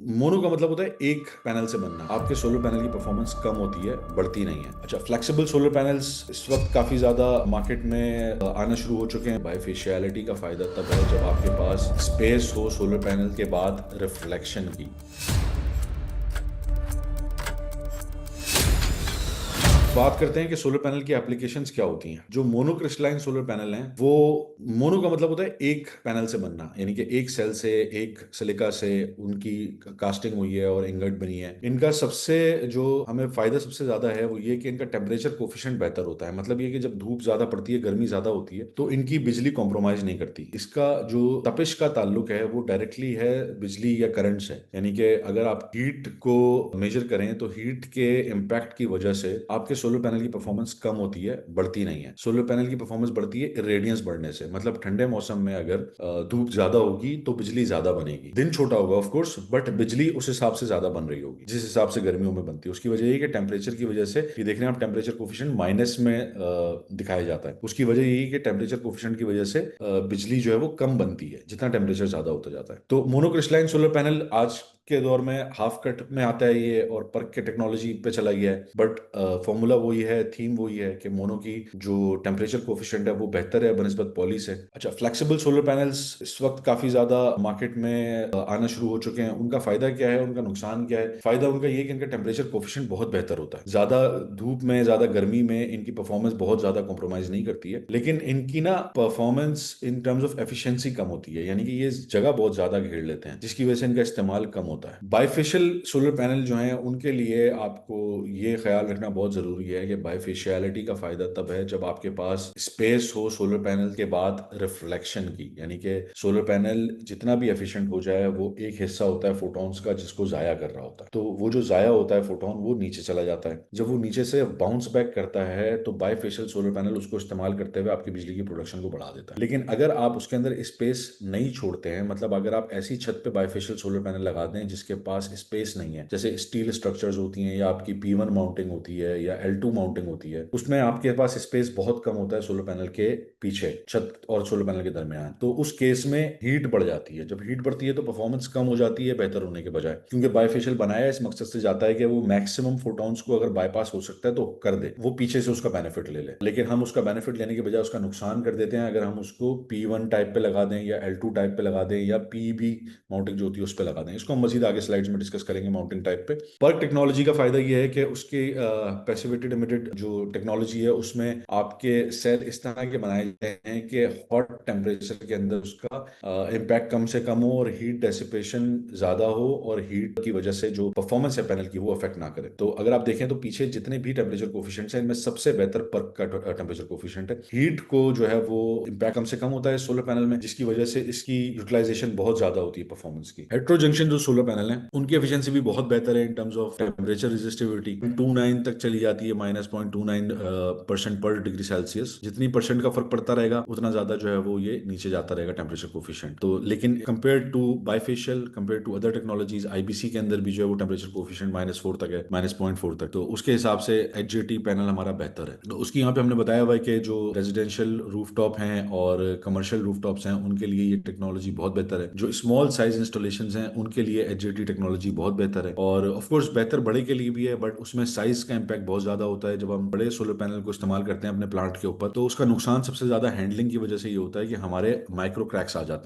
Mono का मतलब होता है एक पैनल से बनना। आपके सोलर पैनल की परफॉर्मेंस कम होती है, बढ़ती नहीं है। अच्छा, फ्लेक्सिबल सोलर पैनल्स इस वक्त काफी ज्यादा मार्केट में आना शुरू हो चुके हैं। बाइफेशियलिटी का फायदा तब है जब आपके पास स्पेस हो सोलर पैनल के बाद रिफ्लेक्शन की। बात करते हैं कि सोलर पैनल की एप्लीकेशंस क्या होती हैं। जो मोनोक्रिस्टलाइन सोलर पैनल हैं, वो मोनो का मतलब होता है एक पैनल से बनना, यानी कि एक सेल से, एक सिलिका से उनकी कास्टिंग हुई है और इंगट बनी है। इनका सबसे जो हमें फायदा सबसे ज्यादा है वो ये कि इनका टेम्परेचर कोफिशिएंट बेहतर होता है। मतलब ये कि जब धूप ज्यादा पड़ती है, गर्मी ज्यादा होती है, तो इनकी बिजली कॉम्प्रोमाइज नहीं करती। इसका जो तपिश का ताल्लुक है वो डायरेक्टली है बिजली या करंट से। यानी कि अगर आप हीट को मेजर करें तो हीट के इम्पैक्ट की वजह से आपके सोलर पैनल की परफॉर्मेंस कम होती है, बढ़ती नहीं है। सोलर पैनल की परफॉर्मेंस बढ़ती है रेडियंस बढ़ने से। मतलब ठंडे मौसम में अगर धूप ज्यादा होगी तो बिजली ज्यादा बनेगी। दिन छोटा होगा ऑफ कोर्स, बट बिजली उस हिसाब से ज्यादा बन रही होगी जिस हिसाब से गर्मियों में बनती है। उसकी वजह ये कि टेम्परेचर की वजह से, ये देख रहे हैं आप, टेम्परेचर कोफिशिएंट माइनस में दिखाया जाता है। उसकी वजह यही कि टेम्परेचर कोफिशिएंट की वजह से बिजली जो है वो कम बनती है जितना टेम्परेचर ज्यादा होता जाता है। तो मोनोक्रिस्टलाइन सोलर पैनल आज के दौर में हाफ कट में आता है ये, और पर्क के टेक्नोलॉजी पे चला गया है। बट फॉर्मूला वही है, थीम वही है कि मोनो की जो टेम्परेचर कोफिशिएंट है वो बेहतर है बनस्बत पॉली से। अच्छा, फ्लेक्सिबल सोलर पैनल्स इस वक्त काफी ज्यादा मार्केट में आना शुरू हो चुके हैं। उनका फायदा क्या है, उनका नुकसान क्या है? फायदा उनका ये है कि इनका टेम्परेचर कोफिशिएंट बहुत बेहतर होता है। ज्यादा धूप में, ज्यादा गर्मी में इनकी परफॉर्मेंस बहुत ज्यादा कॉम्प्रोमाइज नहीं करती है। लेकिन इनकी ना performance in terms of efficiency कम होती है, यानी कि ये जगह बहुत ज्यादा घेर लेते हैं, जिसकी वजह से इनका इस्तेमाल कम होता है। बाइफेशियल सोलर पैनल जो हैं उनके लिए आपको ये ख्याल रखना बहुत जरूरी है कि बाइफेशियलिटी का फायदा तब है जब आपके पास स्पेस हो सोलर पैनल के बाद रिफ्लेक्शन की। यानी कि सोलर पैनल जितना भी एफिशिएंट हो जाए, वो एक हिस्सा होता है फोटॉन्स का जिसको जाया कर रहा होता है। तो वो जो जाया होता है फोटोन, वो नीचे चला जाता है। जब वो नीचे से बाउंस बैक करता है तो बाइफेशियल सोलर पैनल उसको इस्तेमाल करते हुए आपकी बिजली की प्रोडक्शन को बढ़ा देता है। लेकिन अगर आप उसके अंदर स्पेस नहीं छोड़ते हैं, मतलब अगर आप ऐसी छत पे बाइफेशियल सोलर पैनल लगा दें जिसके पास स्पेस नहीं है, जैसे स्टील स्ट्रक्चर्स होती हैं या आपकी P1 माउंटिंग होती है या L2 माउंटिंग होती है, उसमें आपके पास स्पेस बहुत कम होता है सोलर पैनल के पीछे, छत और सोलर पैनल के दरमियान। तो उस केस में हीट बढ़ जाती है। जब हीट बढ़ती है तो परफॉर्मेंस कम हो जाती है बेहतर होने के बजाय, क्योंकि बाइफेशियल बनाया इस मकसद से जाता है कि वो मैक्सिमम फोटॉन्स को अगर बाईपास हो सकता है तो कर दे, वो पीछे से उसका बेनिफिट ले ले। लेकिन हम उसका बेनिफिट लेने के बजाय उसका नुकसान कर देते हैं अगर हम उसको P1 टाइप पे लगा दें या L2 टाइप पे लगा दें या PB माउंटिंग जो होती है उस पे लगा दें। इसको हम मजीद आगे स्लाइड्स में डिस्कस करेंगे माउंटिंग टाइप पे। पर्क टेक्नोलॉजी का फायदा ये है कि उसकी पैसिविटी लिमिटेड जो टेक्नोलॉजी है उसमें आपके सेल इस तरह के बनाए गए हैं कि हॉट टेम्परेचर के अंदर उसका इम्पैक्ट कम से कम हो और हीट डेसिपेशन ज्यादा हो, और हीट की वजह से जो परफॉर्मेंस है पैनल की वो अफेक्ट ना करे। तो अगर आप देखें तो पीछे जितने भी टेम्परेचर कोफिशिएंट्स हैं, इनमें सबसे बेहतर पर्क का टेम्परेचर कोफिशिएंट है। हीट को जो है वो इम्पैक्ट कम से कम होता है सोलर पैनल में, जिसकी वजह से इसकी यूटिलाइजेशन बहुत ज्यादा होती है परफॉर्मेंस की। हेट्रो जंक्शन जो सोलर पैनल है उनकी एफिशिएंसी भी बहुत बेहतर है इन टर्म्स ऑफ टेम्परेचर रेजिस्टिविटी। 29 तक चली जाती है, -0.29% पर डिग्री सेल्सियस। जितनी परसेंट का फर्क पड़ता रहेगा उतना ज्यादा जो है वो ये नीचे जाता रहेगा टेम्परेचर कोफिशिएंट। तो लेकिन compare to bifacial, compare to other technologies, IBC के अंदर भी जो है वो टेम्परेचर कोफिशिएंट -4 तक है, -0.4 तक। तो उसके हिसाब से HJT पैनल हमारा बेहतर है। तो उसकी यहाँ पे हमने बताया हुआ है कि जो रेजिडेंशियल रूफटॉप हैं और कमर्शियल रूफटॉप्स हैं उनके लिए ये टेक्नोलॉजी बहुत बेहतर है। जो स्मॉल साइज इंस्टॉलेशन हैं उनके लिए HJT टेक्नोलॉजी बहुत बेहतर है। और ऑफ कोर्स बेहतर बड़े के लिए भी है, बट उसमें साइज का इम्पैक्ट बहुत ज्यादा होता है। जब हम बड़े सोलर पैनल को इस्तेमाल करते हैं अपने प्लांट के ऊपर, तो उसका नुकसान सबसे ज्यादा हैंडलिंग की वजह से ये होता है कि हमारे माइक्रो क्रैक्स आ जाते हैं।